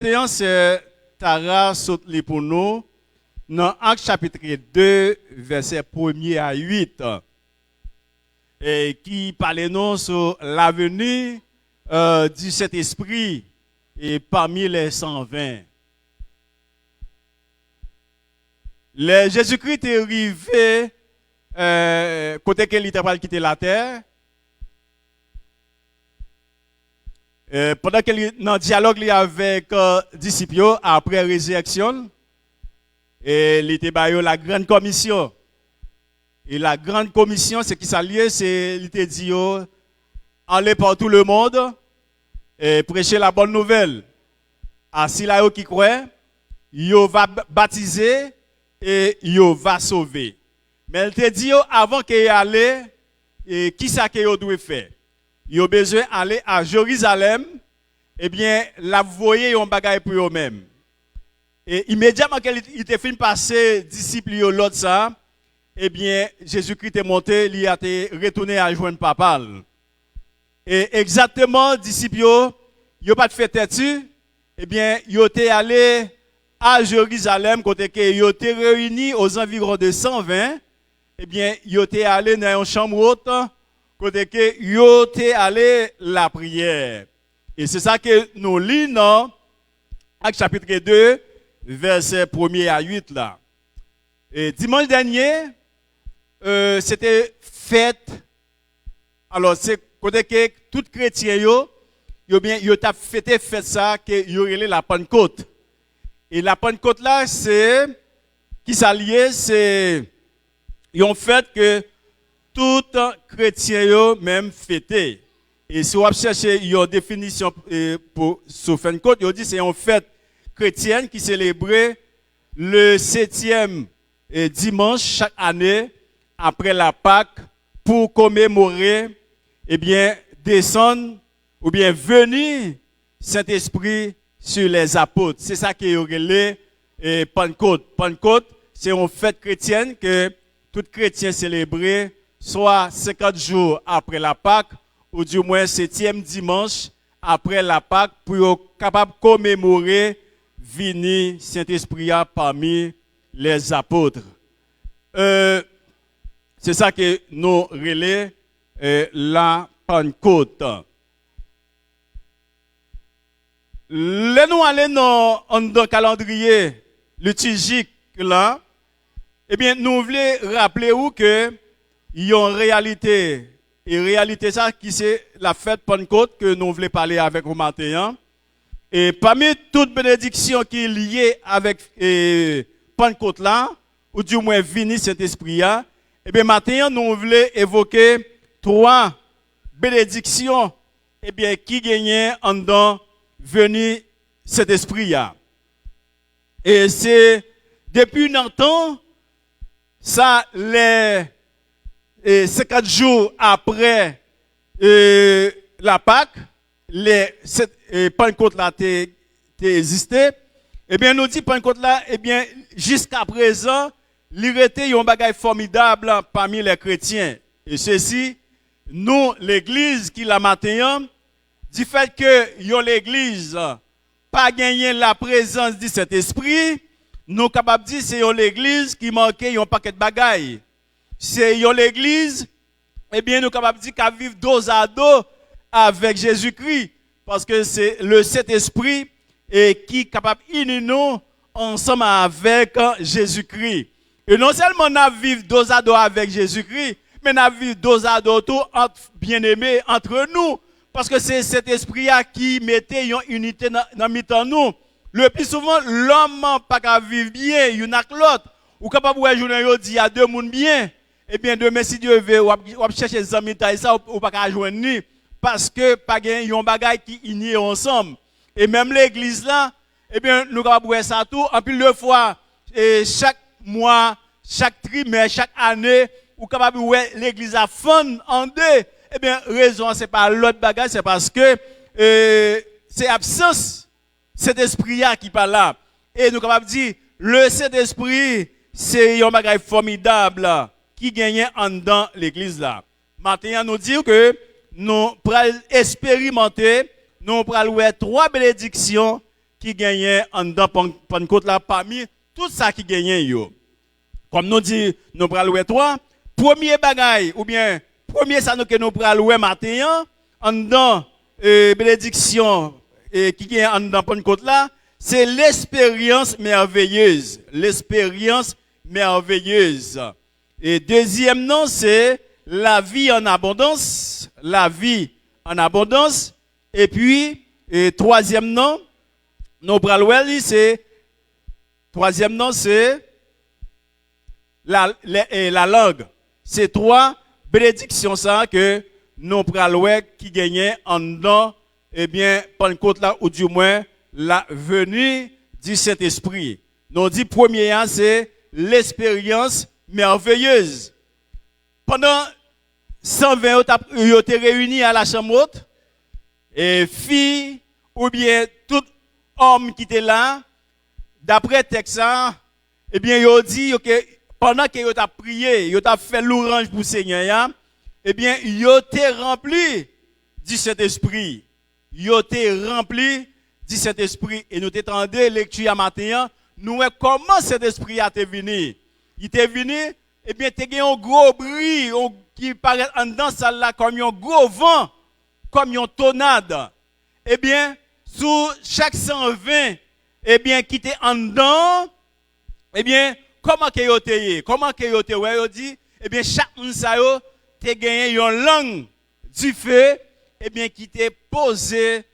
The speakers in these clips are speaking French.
C'est Tara saute pour nous dans Actes chapitre 2, verset 1er à 8, et qui parle nous sur l'avenue du Saint-Esprit et parmi les 120. Jésus-Christ est arrivé côté qu'il était quitté la terre. Pendant qu'il est dans le dialogue avec les disciples après la résurrection, et il était la grande commission. Et la grande commission, c'est qui s'allie, c'est il était dit aller par tout le monde et prêcher la bonne nouvelle. Ainsi là qui croit, yo va baptiser et yo va sauver. Mais il te dit avant qu'il allait, et qui ça que yo doit faire? Yo besoin d'aller à Jérusalem, eh bien, la voyer un bagage pour eux-mêmes. Et immédiatement qu'il était fini passer disciples l'autre ça, eh bien, Jésus-Christ est monté, il a été retourné à joindre papa. Et exactement, disciples, ils pas de fait tête, eh bien, ils étaient allés à Jérusalem, côté que ils étaient réunis aux environs de 120, eh bien, ils étaient allés dans une chambre haute, côté que yo te allé la prière. Et c'est ça que nous lisons dans Actes chapitre 2, verset 1er à 8 là. Et dimanche dernier, c'était fête. Alors c'est côté que tout chrétien yo t'a fêté fête ça que yo relé la Pentecôte. Et la Pentecôte là c'est qui s'allie, c'est une fête que tout chrétien yo même fêté. Et si on cherche une définition pour sur Pentecôte, il dit c'est une fête chrétienne qui célébrait le 7e dimanche chaque année après la Pâque pour commémorer descendre ou bien venir Saint-Esprit sur les apôtres. C'est ça qui est relé Pentecôte. Pentecôte, c'est une fête chrétienne que tout chrétien célébrait soit 50 jours après la Pâque, ou du moins 7e dimanche après la Pâque, pour être capable de commémorer venir Saint-Esprit parmi les apôtres. C'est ça que nous relais la Pentecôte. Là, nous allons dans le calendrier liturgique là, eh bien, nous voulons rappeler que il y a une réalité. Et réalité ça qui c'est la fête Pentecôte que nous voulons parler avec vous matin. Et parmi toutes bénédictions qui sont liées avec Pentecôte là, ou du moins venir Saint-Esprit, et bien matin nous voulons évoquer 3 bénédictions qui gagnent en dedans venir Saint-Esprit. Et c'est depuis longtemps ça les 50 jours après la Pâque, Pentecôte là existé. Eh bien, nous dit Pentecôte là, eh bien, jusqu'à présent, il était un bagage formidable parmi les chrétiens. Et ceci, nous, l'église qui l'a matin, du fait que l'église pas gagné la présence du Saint-Esprit, nous capables de dire c'est l'église qui manquait un paquet de bagailles. C'est l'église, eh bien, nous sommes capables de dire qu'à vivre dos à dos avec Jésus-Christ. Parce que c'est le Saint-Esprit qui est capable d'unir nous ensemble avec Jésus-Christ. Et non seulement nous vivons dos à dos avec Jésus-Christ, mais nous vivons dos à dos tout entre bien-aimés, entre nous. Parce que c'est cet esprit qui mettait une unité dans nous. Le plus souvent, l'homme n'a pas qu'à vivre bien, il y en a que l'autre. Ou capable de jouer il y a 2 personnes bien. Eh bien, demain, si Dieu veut, ou chercher des amis, ça, ou pas qu'à joindre, parce que pas gain yon bagay qui unit ensemble. Et même l'église là, eh bien, nous capable voir ça tout en plus de fois, et chaque mois, chaque trimestre, chaque année, ou capable voir l'église à fond en deux. Eh bien, raison, c'est pas l'autre bagay, c'est parce que c'est absence cet esprit qui parle là. Et nous capable dire, le Saint-Esprit, c'est un bagay formidable qui gagne en dedans l'église là. Maintenant, nous dit que nous pourrons expérimenter, nous pourrons voir 3 bénédictions qui gagnait en dedans Pentecôte là parmi tout ça qui gagnait yo. Comme nous dit nous pral louer toi, premier bagaille ou bien premier ça nous que nous pral louer matin en dedans bénédiction qui gagne en dedans Pentecôte là, c'est l'expérience merveilleuse, l'expérience merveilleuse. Et deuxième nom c'est la vie en abondance, la vie en abondance. Et puis, troisième nom, c'est troisième nom, c'est la langue. C'est trois bénédictions ça que nous prenons qui gagnent en dedans, eh bien, Pentecôte là, ou du moins, la venue du Saint-Esprit. Nous dit premier, c'est l'expérience merveilleuse. Pendant 120 ils ont été réunis à la chambre haute, et filles ou bien tout homme qui était là, d'après texte, eh bien, ils ont dit que pendant qu'ils ont prié, ils ont fait l'orange pour le Seigneur, eh bien, ils ont été remplis du Saint-Esprit. Ils ont été remplis du Saint-Esprit. Et nous t'étendons lecture à matin, nous voyons comment cet esprit a été venu. Il était venu, eh bien, tu as un gros bruit qui paraît en dedans, ça là, comme un gros vent, comme une tornade. Eh bien, sous chaque 120, eh bien, qui était en dedans, eh bien, comment que yo te comment que yo te ouais, yo dit, eh bien, chaque monde ça yo, te gagné une langue du feu, eh bien, qui t'est posé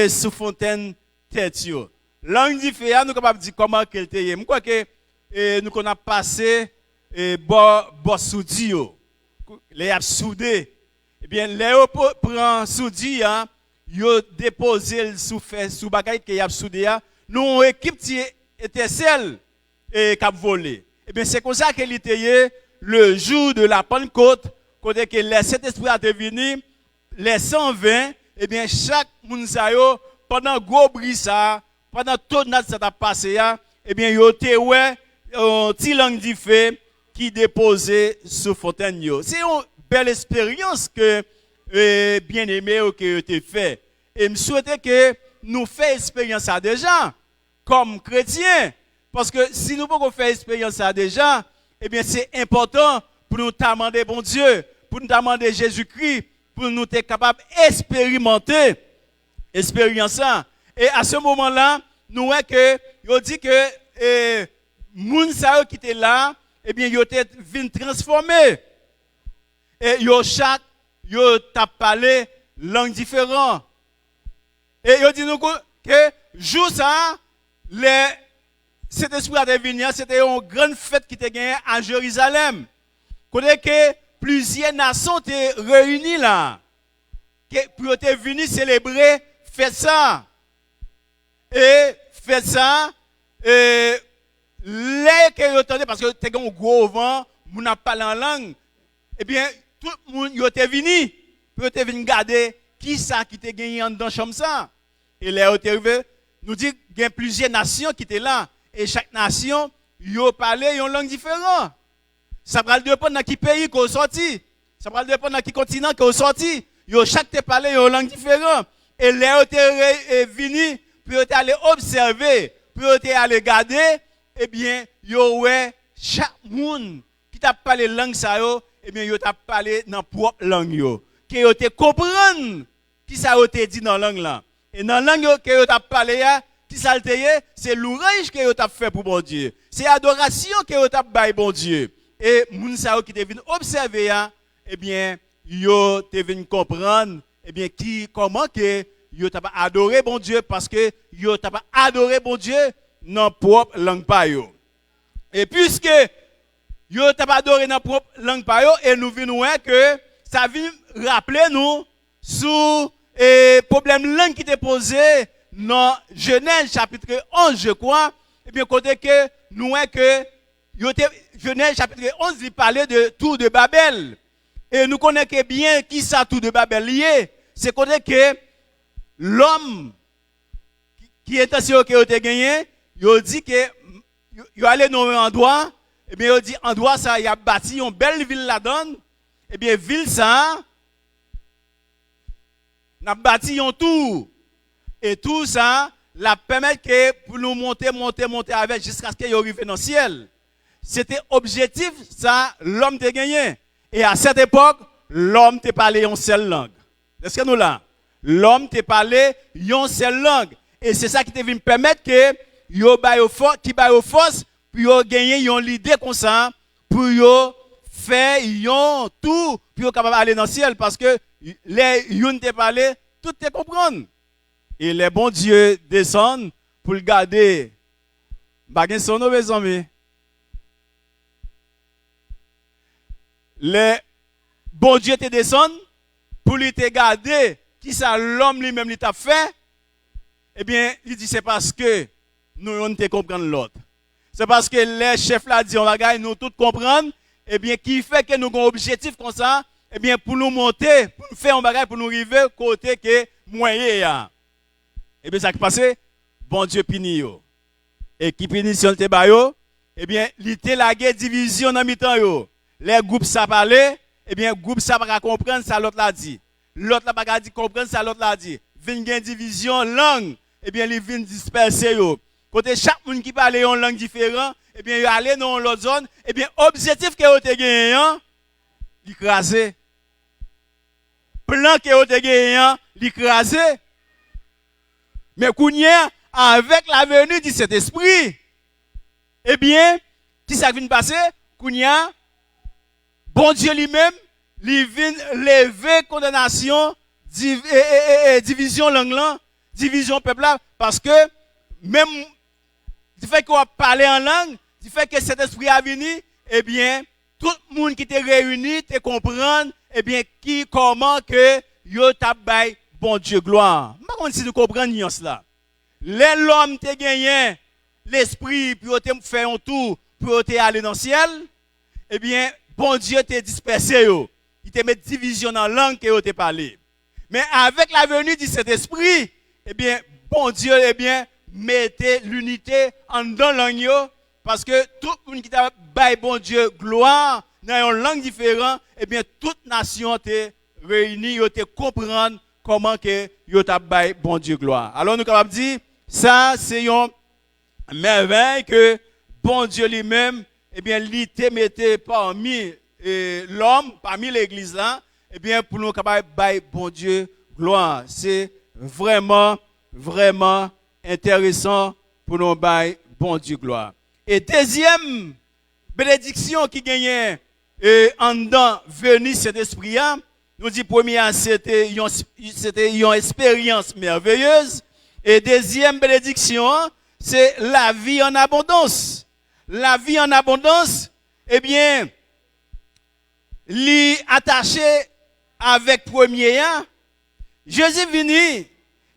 sous fontaine tête yo. Langue du feu, nous capable dire comment qu'elle te je crois que nous qu'on a passé bo soudi yo. Les a soudé. Eh bien, les yo prend soudi hein, yo déposé sous fait sous bagaille que y a soudé hein. Nous équipe qui était celle et qui a volé. Eh bien, c'est comme ça qu'il était le jour de la Pentecôte, quand le Saint-Esprit a devenu les 120, eh bien, chaque monde pendant gros bruit ça, pendant toute notre ça a passé, eh bien, il y a un petit langue du feu qui déposait sous fontaine. C'est une belle expérience que, bien aimé, que tu fait. Et je souhaitais que nous fassions expérience ça déjà, comme chrétiens. Parce que si nous pouvons faire expérience ça déjà, eh bien, c'est important pour nous demander bon Dieu, pour nous demander Jésus-Christ, pour nous être capables d'expérimenter l'expérience ça. Et à ce moment-là, nous voyons que, il dit que, les gens qui étaient là, eh bien, ils étaient venus transformer. Et chaque, ils ont parlé langue différente. Et il dit nous que, jour ça, cet esprit à devenir, c'était une grande fête qui était gagnée à Jérusalem. Côté que plusieurs nations étaient réunies là, pour être venus célébrer fête ça. Et fête ça, les que entendez parce que c'était un gros vent, vous n'avez pas en langue. Eh bien, tout le monde était venu pour être venu garder qui ça qui était gagné dans chambre ça. Et là, nous dit qu'il y a plusieurs nations qui étaient là. Et chaque nation, ils parlaient une langue différente. Ça va dépendre de quel pays qu'on sorti. Ça va dépendre de quel continent qu'on sorti. Chaque te parlait une langue différente. Et là, ils étaient venus pour aller observer, pour aller regarder. Eh bien, chaque monde qui t'a parlé langue ça, eh bien, ils t'a parlé dans propre langue. Qui te comprendre qui ça a dit dans la langue là. Et dans la langue que tu as parlé, qui ça c'est l'ouvrage que tu as fait pour bon Dieu. C'est l'adoration que tu as fait bon Dieu. Et moun sa qui te venu observer, eh bien, yo te venu comprendre, eh bien, comment que yo t'a pas adoré bon Dieu parce que yo t'a pas adoré bon Dieu dans propre langue pa yo. Et puisque yo t'a pas adoré dans propre langue pa yo, et nous venons que ça vient rappeler nous sous problème langue qui était posé dans Genèse chapitre 11 je crois, et bien côté que nous voyons que Genèse chapitre 11 il parlait de Tour de Babel. Et nous connaissons bien qui ça Tour de Babel lié. C'est côté que l'homme qui est assis qui a gagné, il dit que il allé dans un endroit, et bien il dit endroit ça il a bâti une belle ville là-dedans. Et bien ville ça n'a bâti un tour. Et tout ça, la permettre que pour nous monter avec jusqu'à ce qu'il arrive dans le ciel. C'était objectif, ça, l'homme t'a gagné. Et à cette époque, l'homme t'a parlé en seule langue. Est-ce que nous là? L'homme t'a parlé en seule langue. Et c'est ça qui te vient permettre que yo qui baille force pour yo gagner une idée comme ça pour yo faire tout pour yo capable aller dans le ciel parce que les yon te parlé tout te comprendre. Et les bons dieux descendent pour le garder. Bagay son mes amis. Les bons dieux te descendent pour lui te garder qui ça l'homme lui-même lui t'a fait. Eh bien, il dit c'est parce que nous on te comprendre l'autre. C'est parce que les chefs là dit on va gagner nous tout comprendre. Eh bien, qui fait que nous avons un objectif comme ça, eh bien, pour nous monter, pour nous faire un bagage, pour nous arriver côté que moyen. Eh bien, ça qui passe, bon Dieu puni yo. Et qui punit si on te bayo, eh bien, il était la guerre division dans mi-temps yo. Les groupes ça parler, eh bien, groupe ça pas comprendre ça l'autre l'a dit. L'autre là pas dit comprendre ça l'autre l'a dit. Vinn gen division langue, eh bien, ils viennent disperser yo. Côté chaque monde qui parle une langue différente, eh bien, il aller dans l'autre zone, eh bien, objectif que vous avez gagné, l'écraser. Plan que vous avez gagné, l'écraser. Mais Kounia, avec la venue de cet esprit, eh bien, qui ça vient passer? Kounia, bon Dieu lui-même, il vient lever condamnation, division langue, division peuple, parce que même, du fait qu'on parler en langue, du fait que cet esprit a venu, eh bien, tout le monde qui était réuni, te comprendre, eh bien, comment que yo tabay bon Dieu gloire. Je ne sais pas si nous comprenons cela. L'homme te gagné l'esprit pour te faire un tour pour te aller dans le ciel, eh bien, bon Dieu te dispersé yo. Il te met division dans la langue que te parlé. Mais avec la venue de cet esprit, eh bien, bon Dieu, eh bien, mettez l'unité en dans langue parce que tout le monde qui t'a bail bon Dieu gloire dans une langue différente, eh bien toute nation te réunie, te comprendre comment que yo t'a bail bon Dieu gloire. Alors nous capable dire ça c'est une merveille que bon Dieu lui-même eh bien il te mettait parmi l'homme, parmi l'église là, eh bien pour nous capable bail bon Dieu gloire. C'est vraiment intéressant pour nous bail bon Dieu gloire. Et deuxième bénédiction qui gagnait en dedans venir cet esprit nous dit première c'était une expérience merveilleuse et deuxième bénédiction c'est la vie en abondance. La vie en abondance eh bien li attaché avec premier Jésus venu,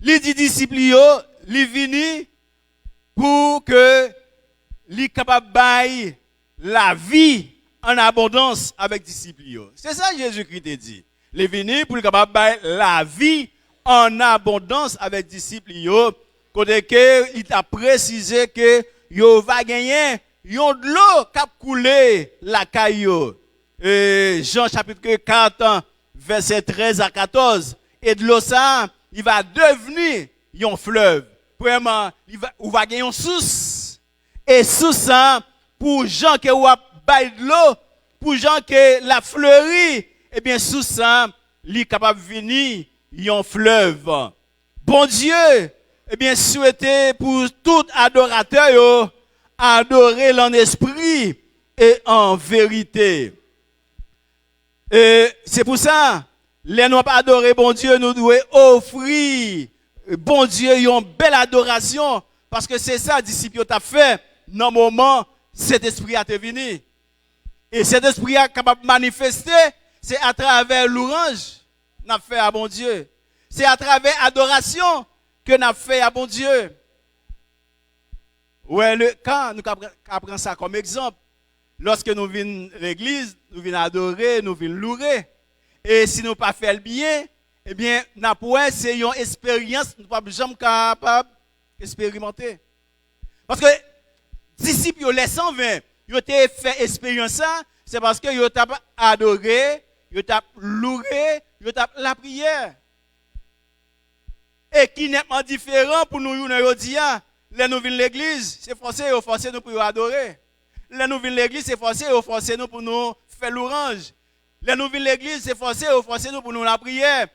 li dit disciples yo, li venu pour que li capable bailler la vie en abondance avec disciples yo. C'est ça Jésus-Christ a dit. Il est venu pour capable bailler la vie en abondance avec disciples yo. Côté que il a précisé que yo va gagner yon de l'eau qui couler la caillou. Jean chapitre 4 verset 13 à 14 et de l'eau ça il va devenir un fleuve. Vraiment, il va gagner une source. Et sous ça, pour gens qui ont bail de l'eau, pour gens qui la fleurie, eh bien, sous ça, il est capable de venir un fleuve. Bon Dieu, eh bien, souhaité pour tout adorateur, adorer en esprit et en vérité. Et c'est pour ça, les nous pas adorer bon Dieu, nous devons offrir bon Dieu une belle adoration parce que c'est ça disciple t'a fait dans le moment cet esprit a venu. Et cet esprit est capable de manifester, c'est à travers l'orange n'a fait à bon Dieu. C'est à travers l'adoration que n'a fait à bon Dieu. Ouais, quand nous apprenons ça comme exemple, lorsque nous venons à l'église, nous venons adorer, nous venons louer. Et si nous ne pas faire le bien, eh bien, c'est une expérience, nous ne sommes jamais capables d'expérimenter. Parce que disciples, les 120, ils ont fait expérience ça, c'est parce qu'ils ont adoré, ils ont loué, ils ont la prière. Et qui n'est pas différent pour nous, aujourd'hui, les nous venons l'église, c'est forcé nous pour adorer. Les nous venons l'église, c'est forcé nous pour nous faire l'orange. Les nous venons l'église, c'est forcé nous pour nous la prière.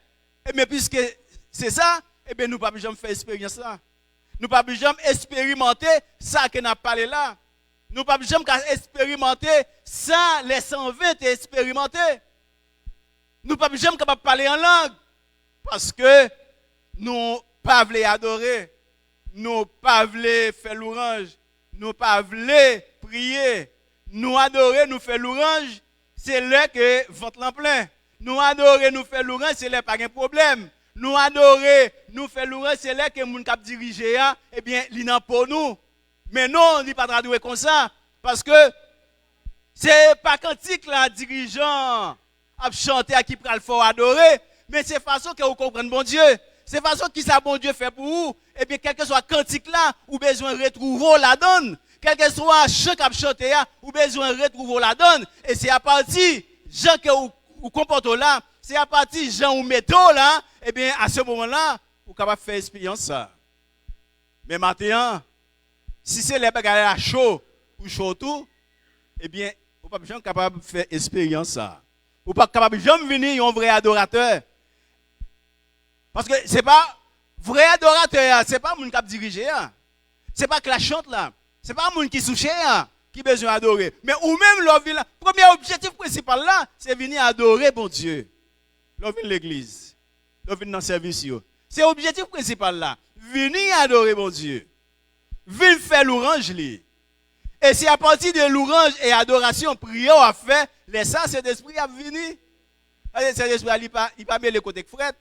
Et mais puisque c'est ça, eh bien nous ne pouvons jamais faire expérience là. Nous ne pouvons jamais expérimenter ça que nous avons parlé là. Nous ne pouvons jamais expérimenter ça, les 120 expérimenter. Nous ne pouvons jamais parler en langue. Parce que nous ne pouvons pas adorer. Nous ne pouvons pas faire l'orange. Nous ne pouvons pas prier. Nous adorer, nous faire l'orange, c'est là que ventre l'en plein. Nous adorer, nous faire l'orange, c'est là pas de problème. Nous adorer, nous faire l'orange, c'est là que les gens qui dirigent, eh bien, ils n'ont pas pour nous. Mais non, on n'est pas traduit comme ça. Parce que c'est pas cantique là, dirigeant à chanter à qui pral fort adorer, mais c'est façon que vous comprenez bon Dieu. C'est façon qui ça bon Dieu fait pour vous. Et bien, quel que soit cantique là, ou besoin de retrouver la donne. Quel que soit chant à chanter là, ou besoin de retrouver la donne. Et c'est à partir gens que vous comportez là, c'est à partir gens ou métaux là, et bien, à ce moment-là, vous êtes capable de faire expérience ça. Mais maintenant, si c'est les bagages à chaud ou chaud tout, eh bien, vous n'êtes pas jamais capable de faire expérience ça. Vous n'êtes pas capable de jamais venir un vrai adorateur. Parce que ce n'est pas vrai adorateur, ce n'est pas un qui dirige. Ce n'est pas que la chante là. Ce n'est pas un qui souche qui a besoin d'adorer. Mais ou même, le premier objectif principal là, c'est venir adorer bon Dieu. L'on vient l'église. L'on vient dans le service. C'est l'objectif principal là. Venir adorer bon Dieu. Venir faire l'orange. Et c'est à partir de l'orange et adoration, prière à faire, les ça, cet esprit a venu. Cet esprit, il ne pas mettre le côté frette.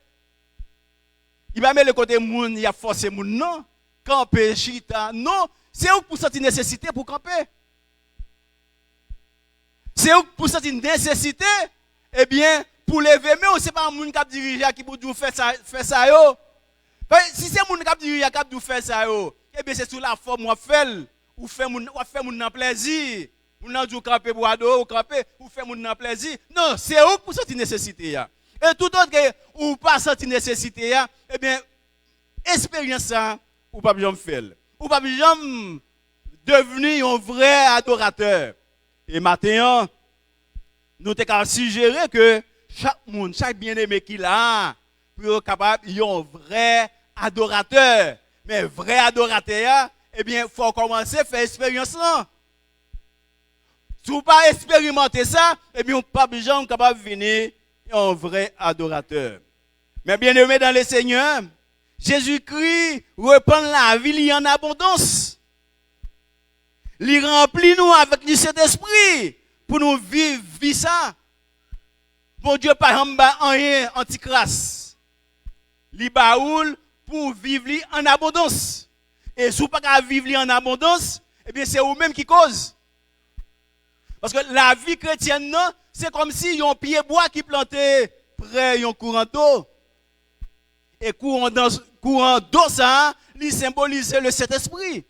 Il ne pas mettre le côté moun, il a forcé moun, non. Camper, chita, non. C'est où pour sentir nécessité pour camper. C'est où pour sentir nécessité, eh bien, pour lever, mais ce n'est pas un moun qui a dirigé qui peut faire ça, yo. Si c'est un moun qui a dirigé qui peut faire ça, yo, eh bien, c'est sous la forme où fait. Ou fait moun plaisir. Moun nan djou camper pour adorer ou camper, ou fait moun nan plaisir. Non, c'est où pour sentir nécessité ya. Et tout autre que ou pas sentir nécessité ya, eh bien expérience ça ou pas jamais faire. Ou pas jamais devenir un vrai adorateur. Et maintenant, nous t'ai suggéré que chaque bien-aimé qu'il a pour être capable un vrai adorateur. Mais vrai adorateur, eh bien, il faut commencer à faire expérience là. Si vous ne pas expérimenter ça, eh bien, on pas besoin capable de venir un vrai adorateur. Mais bien aimé dans le Seigneur, Jésus-Christ reprend la vie en abondance. Il remplit nous avec du Saint-Esprit pour nous vivre ça. Bon Dieu, par exemple, rien anti-crasse. Il baoule pour vivre en abondance. Et si vous ne pouvez pas vivre en abondance, eh bien, c'est vous-même qui cause. Parce que la vie chrétienne, c'est comme si un pied bois qui plantait près d'un courant d'eau. Et courant d'eau, ça, il symbolise le Saint-Esprit.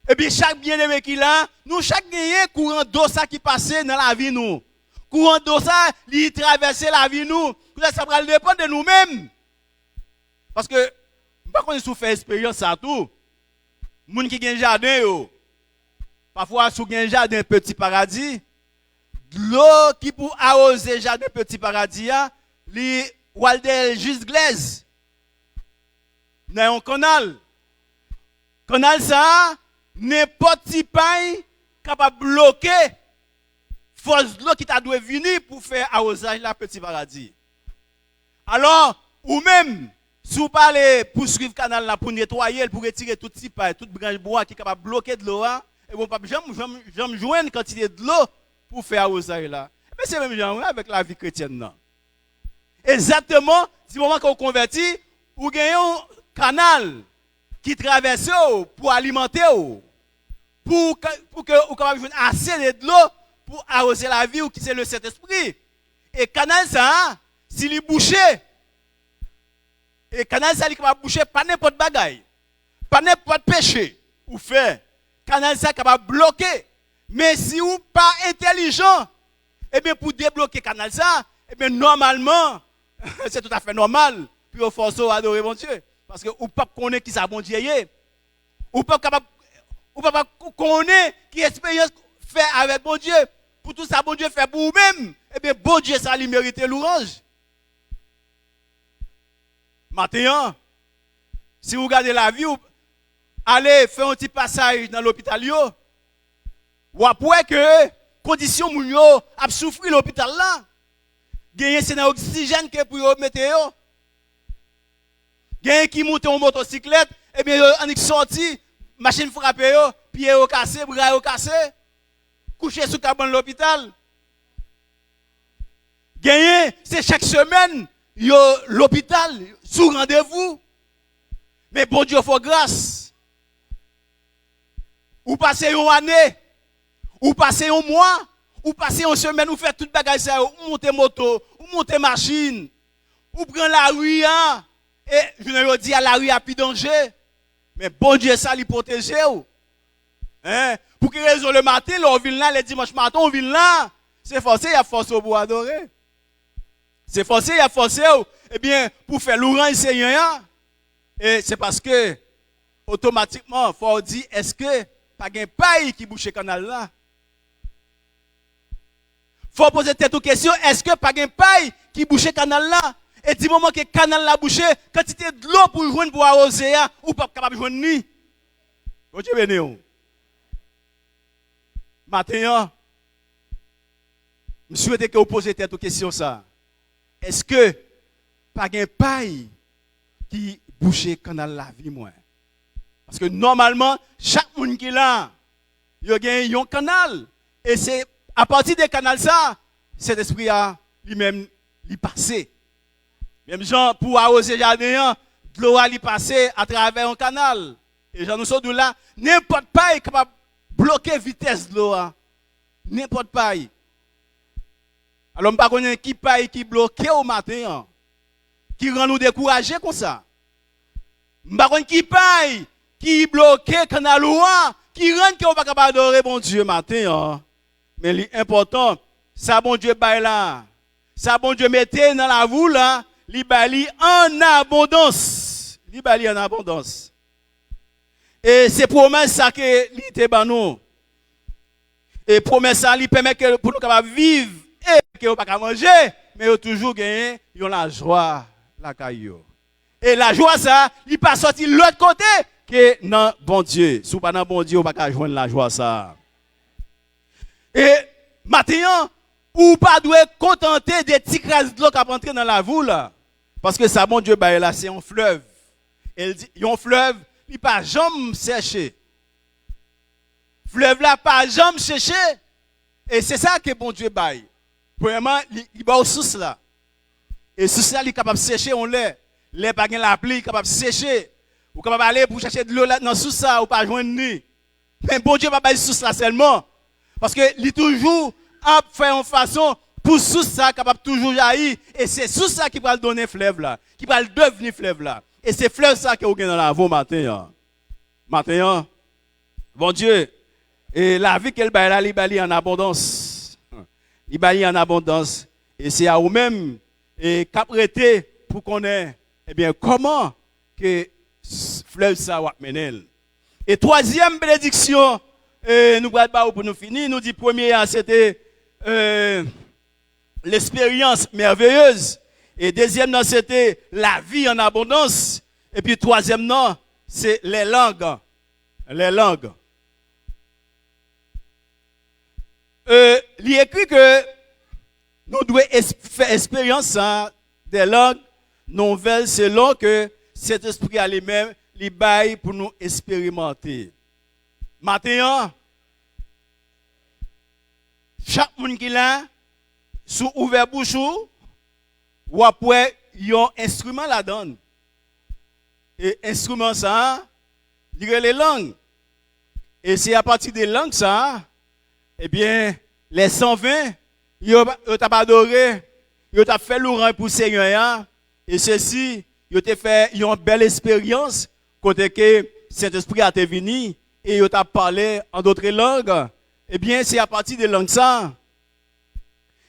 Et bien, chaque bien-aimé qu'il a, nous, chaque gagné, courant d'eau, ça qui passait dans la vie, nous. Courant d'eau, ça, il traversait la vie, nous. Ça va dépendre de nous-mêmes. Parce que, pas qu'on ait fait expérience à tout. Les gens qui ont un jardin, parfois, si vous avez un jardin petit paradis, l'eau qui pour arroser le jardin petit paradis, les Walder juste glaise. Dans un canal. Canal ça, n'importe qui paille capable de bloquer force de l'eau qui t'a dû venir pour faire arrosage la petit paradis. Alors, ou même, si vous parlez pour suivre le canal là, pour nettoyer, pour retirer tout petit paille, toute branche bois qui est capable de bloquer de l'eau, et vous ne pouvez jamais jouer une quantité de l'eau pour faire arrosage là. Mais c'est même genre avec la vie chrétienne. Non? Exactement, si vous vous convertit, vous gagnez un canal qui traverse pour alimenter, pour que vous puissiez assez de l'eau pour arroser la vie ou qui c'est le Saint-Esprit. Et canal ça, s'il est bouché, et canal ça, il va boucher pas n'importe bagaille, pas n'importe péché ou fait. Canal ça capable bloquer. Mais si vous pas intelligent, eh bien pour débloquer canal ça, eh bien normalement, c'est tout à fait normal. puis au force à adorer mon Dieu. Parce que ou pas connaître qui ça bon Dieu est. Ou pas capable ou pas connaître qui expérience fait avec bon Dieu. Pour tout ça bon Dieu fait pour vous-même. Eh bien bon Dieu ça lui mérite louange. Maintenant, si vous regardez la vie, allez faire un petit passage dans l'hôpital ou après que condition moun yo a souffrir l'hôpital là. Gagner c'est dans oxygène que pour mettre yo. Gagner qui monte en motocyclette, et bien on sorti, machine frappé yo, pied au cassé, bras au cassé. Couché sous cabane l'hôpital. Gagner c'est chaque semaine yo l'hôpital sous rendez-vous. Mais bon Dieu faut grâce. Ou passer une année, ou passer un mois, ou passer une semaine, ou faire toute bagage ça, ou monter moto, ou monter machine, ou prendre la rue, hein, et je ne dis à la rue a plus danger. Mais bon Dieu ça lui protéger. Hein? Pour quelle raison le matin, on vient là, le dimanche matin, on vient là, c'est forcé, il y a forcé pour adorer. C'est forcé, il y a forcé, eh bien, pour faire l'orange Seigneur. Et c'est parce que, automatiquement, il faut dire, est-ce que pas un paille qui bouche le canal là? Il faut poser tête aux questions, est-ce que pas un paille qui bouche le canal là? Et du moment que le canal là bouché, quantité de l'eau pour joindre pour arroser, ou pas capable de joindre ni. Bon Dieu béni. Maintenant, je souhaite que vous posiez tête aux questions ça. Est-ce que pas un paille qui bouche le canal la vie moi? Parce que normalement, chaque monde qui est là, il y a un canal. Et c'est à partir des canaux ça, cet esprit a lui-même lui passé. Même gens pour arroser le jardin, de l'eau a lui passé à travers un canal. Et j'en nous sommes de là, n'importe pas est capable de bloquer la vitesse de l'eau. N'importe pas. Alors, je ne sais pas qui paille qui bloque au matin, qui rend nous découragés comme ça. Je ne sais pas qui paille qui bloque le canal qui rend qu'on pas capable d'adorer bon Dieu matin. Mais l'important, ça bon Dieu baille là. Ça bon Dieu mettez dans la voûte là, li bali en abondance. Li bali en abondance. Et c'est promesse ça que li te ban nous. Et promesse ça li permet que pour nous capable vivre et que on pas manger, mais on toujours gagner yon la joie la caillou. Et la joie ça, il pas sorti l'autre côté que non bon Dieu. Si pas dans bon Dieu, on pas joindre la joie ça. Et maintenant, ou pas doit contenter des petits crasses de l'eau qui entrer dans la voûte là. Parce que ça, bon Dieu, bah, là, c'est un fleuve. Et un fleuve, il pas jamais séché. Fleuve là, pas jamais séché. Et c'est ça que bon Dieu baille. Premièrement, il va au source là. Et source là, il est capable de sécher, on l'est. L'est pas la pluie, il est capable de sécher. Ou capable d'aller pour chercher de l'eau là dans source là, ou pas joindre ni. Mais bon Dieu va bailler source là seulement. Parce que il toujours a fait en façon pour sous ça capable toujours jaillir et c'est sous ça qui va le donner fleuve là, qui va le devenir fleuve là. Et c'est fleuve ça que vous avez dans la voie matin. Matin, bon Dieu, et la vie qu'elle baille là, il baille en abondance. Il baille en abondance et c'est à vous-même et qu'après pour connaître eh bien comment que fleuve ça va mener. Et troisième bénédiction nous allons pour nous finir, nous dit premier c'était l'expérience merveilleuse. Et deuxième, c'était la vie en abondance. Et puis troisième, c'est les langues. Les langues. Il est écrit que nous devons faire expérience des langues nouvelles selon que cet esprit a les mêmes, les bails pour nous expérimenter. Maintenant, chaque monde qui est là, sous ouvert bouche ou après il y a un instrument la donne. Et instrument ça, il y a les langues. Et c'est à partir des langues ça, eh bien les 120, ils ont adoré, ils ont fait l'orange pour Seigneur et ceci, ils ont fait une belle expérience côté que Saint-Esprit a été venu et ils ont parlé en d'autres langues. Eh bien c'est à partir des langues ça.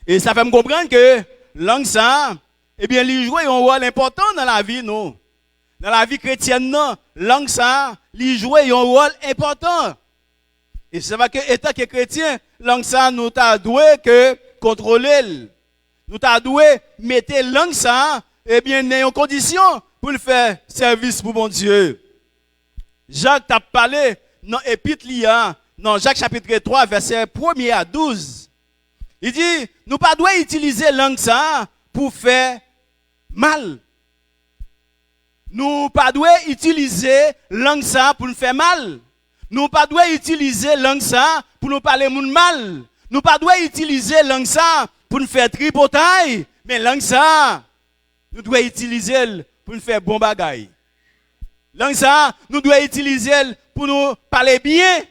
Et ça fait me comprendre que langue ça, eh bien, il joue un rôle important dans la vie, non? Dans la vie chrétienne, non? Langue ça, il joue un rôle important. Et c'est vrai que, étant que chrétien, langue ça, nous t'a doué que contrôler. Nous t'a doué mettre langue ça, eh bien, dans une condition pour le faire service pour mon Dieu. Jacques t'a parlé dans l'épître liant, dans Jacques chapitre 3, verset 1er à 12. Il dit, nous pas doit utiliser langue ça pour faire mal. Nous pas doit utiliser langue ça pour nous faire mal. Nous pas doit utiliser langue ça pour nous parler moun mal. Nous pas doit utiliser langue ça pour nous faire tripotaille. Mais langue ça, nous devons utiliser pour nous faire bon bagaille. Langue ça, nous devons utiliser pour nous parler bien.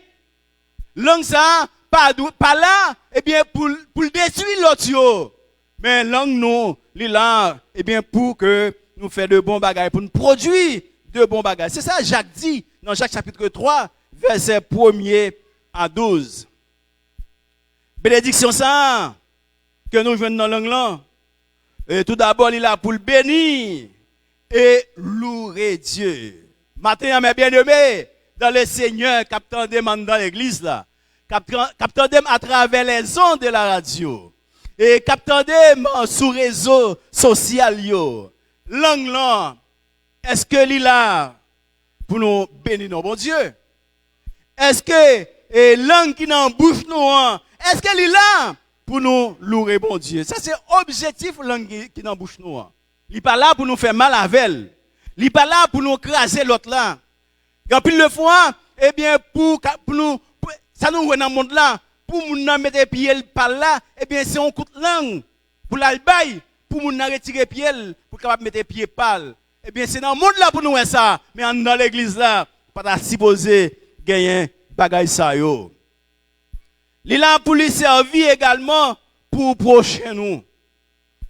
Langue ça, pas là, eh bien, pour détruire l'autre. Mais langue nous, là, eh bien, pour que nous fassions de bons bagailles, pour nous produire de bons bagailles. C'est ça Jacques dit dans Jacques chapitre 3, verset 1er à 12. Bénédiction ça, que nous jouons dans la langue là. Et tout d'abord, il est là pour le bénir et louer Dieu. Matin, mes bien-aimés, dans le Seigneur, capteur demande dans l'église là. Capteur dem à travers les ondes de la radio. Et capteur dem sur réseau social yo. Langue là, est-ce que il est là pour nous bénir nos bon Dieu? Est-ce que langue qui dans bouche nous, est-ce qu'elle est là pour nous louer bon Dieu? Ça c'est objectif langue qui dans bouche nous. Il n'est pas là pour nous faire mal avec elle. Il n'est pas là pour nous craser l'autre là. Et puis le fois, eh bien pour nous ça nous voit dans le monde là, pour nous mettre pied par là, eh bien c'est un coup de langue pour l'albaï, pour nous retirer pied pour capable mettre pied par. Eh bien c'est dans le monde là pour nous faire ça, mais dans l'église là, pas supposé gagner bagaille ça yo. Il est là pour lui servir également pour prochain nous.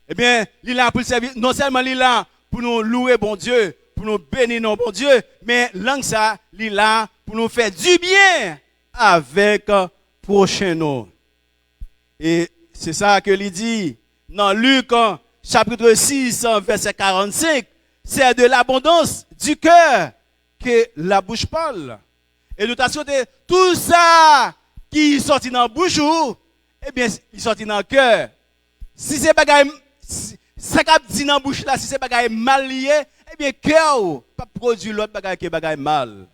Eh bien, il est là pour lui servir, non seulement il est là pour nous louer bon Dieu, pour nous bénir non bon Dieu, mais langue ça, il est là pour nous faire du bien avec prochain nous. Et c'est ça que il dit dans Luc chapitre 6 verset 45, c'est de l'abondance du cœur que la bouche parle. Et nous t'assurons tout ça qui sortit dans la bouche, eh bien, il sortit dans le cœur. Si c'est bagaille, ça qui dit dans la bouche là, si c'est bagaille mal lié, eh bien, cœur pas produit l'autre bagaille qui est bagaille mal.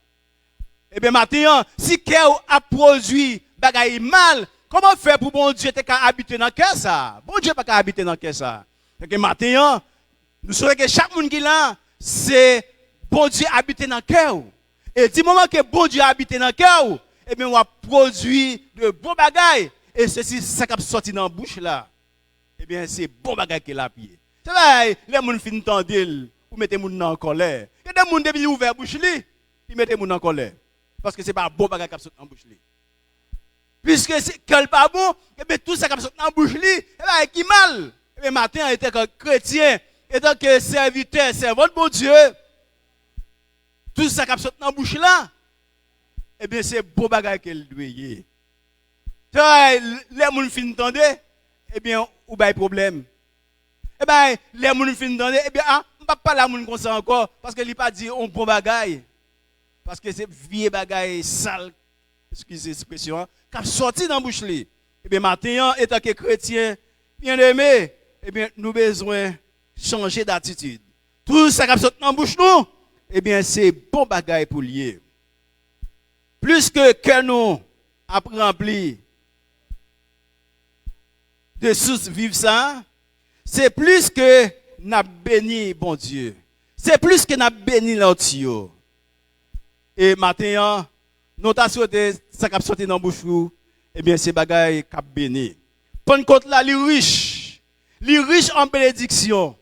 Eh bien, maintenant, si cœur a produit bagaille mal, comment faire pour bon Dieu habiter dans le cœur ça? Bon Dieu pas habiter dans le cœur ça. Et que maintenant, nous savons que chaque monde qui est là, c'est bon Dieu habiter dans le cœur. Et du moment que bon Dieu habite dans le cœur, eh bien, on va produire de bons bagailles. Et ceci, ça qui sorti dans la bouche là, eh bien, c'est bon bagaille qui est là pied. C'est vrai, les gens finissent d'entendre, vous mettez les gens en colère. Il y a des gens qui ont ouvert la bouche, ils mettent les gens en colère. Parce que ce n'est pas bon bagaille qui sorti dans la bouche. Puisque c'est n'est pas bon, eh bien, tout ça qui sorti dans la bouche, eh bien, qui mal. Eh bien, matin, étant que chrétien, étant que serviteur, servant de bon Dieu, tout ça qui sorti dans la bouche là, eh bien, c'est beau bagage qu'elle doit y. Les gens finissent d'entendre, eh bien, ou bien problème. Eh bien, les gens finissent d'entendre, eh bien, on ne peut pas la moun comme ça encore, parce qu'il n'a pas dit on bon bagage. Parce que c'est vieux bagage sale, excusez l'expression, qui a sorti dans la bouche. Eh bien, maintenant, étant que chrétien, bien aimé, eh bien, nous avons besoin de changer d'attitude. Tout ça qui a sorti dans la bouche, nous, eh bien, c'est bon bagage pour lier. Plus que nous avons rempli de sources vives ça, c'est plus que nous avons béni bon Dieu. C'est plus que nous avons béni l'autre. Et maintenant, nous avons souhaité ça qui a sorti dans la bouche, eh bien, c'est bagaille qui a béni. Pentecôte là, il est riche en bénédiction.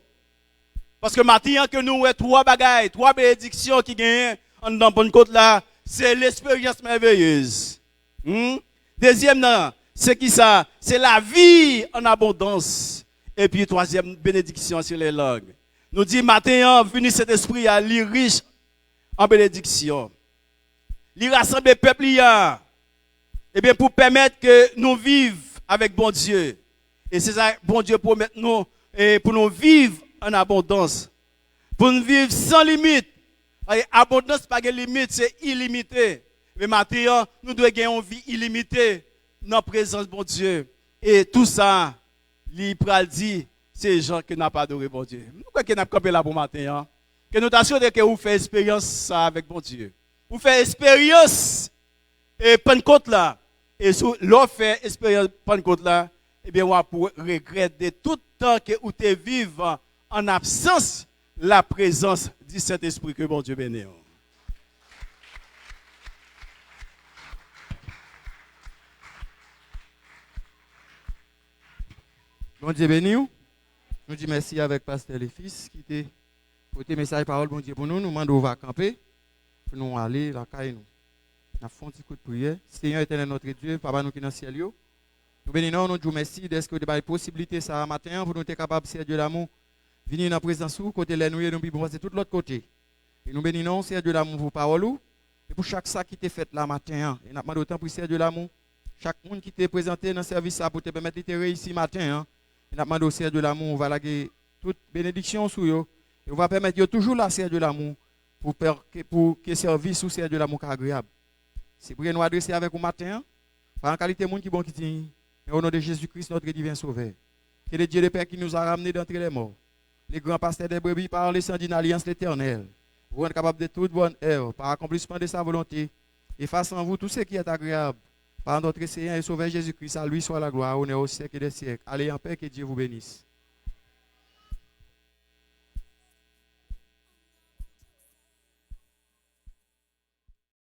Parce que maintenant que nous avons trois bénédictions qui gagnent dans Pentecôte là, c'est l'expérience merveilleuse. Deuxième, c'est qui ça? C'est la vie en abondance. Et puis troisième bénédiction sur les langues. Nous dit maintenant, venu cet esprit à l'île riche en bénédiction. Il rassemble le peuple et bien pour permettre que nous vivions avec bon Dieu. Et c'est ça, bon Dieu promet nous et pour nous vivre en abondance. Pour nous vivre sans limite. Abondance, pas de limite, c'est illimité. Mais maintenant, nous devons gagner une vie illimitée dans la présence de bon Dieu. Et tout ça, l'Ipral dit, c'est les gens qui n'ont pas adoré bon Dieu. Nous croyons qu'on a campé là pour matin. Hein? Que nous t'assurons que vous faites expérience ça avec bon Dieu. Vous faites expérience et Pentecôte là. Et si vous faites expérience Pentecôte là, eh bien, on va pour regretter tout le temps que vous te vivre en absence de la présence du Saint-Esprit que bon Dieu bénisse. Bon Dieu béni. Nous disons merci avec Pasteur les fils qui t'a porté message parole bon Dieu pour nous. Nous demandons va camper pour nous aller la caille nous. Nous faisons un petit coup de prière. Seigneur éternel notre Dieu, Papa nous qui dans le ciel. Nous bénissons, nous disons merci de ce que vous avez possibilité ça matin pour nous être capables de servir Dieu l'amour. Venir dans la présence où côté les nous et nous pouvons passer tout l'autre côté. Et nous bénissons, Seigneur Dieu l'amour pour parole et pour chaque sac qui t'est fait là matin. Et nous demandons autant pour Seigneur Dieu l'amour. Chaque monde qui t'est présenté dans le service pour te permettre de réussir matin. Et nous demandons au Seigneur de l'amour, on va laguer toute bénédiction sur eux. Et on va permettre de toujours là, Seigneur de l'amour, pour que le service ou Seigneur de l'amour soit agréable. C'est pour nous adresser avec vous matin, par la qualité de monde qui bon qui dit, au nom de Jésus-Christ, notre divin sauveur. Que le Dieu de Père qui nous a ramenés d'entre les morts, les grands pasteurs des brebis par les sangs d'une alliance l'éternel, vous rendre capable de toute bonne œuvre, par accomplissement de sa volonté, et face en vous tout ce qui est agréable. Par notre Seigneur et Sauveur Jésus-Christ, à lui soit la gloire, honneur au siècle des siècles. Allez en paix, que Dieu vous bénisse.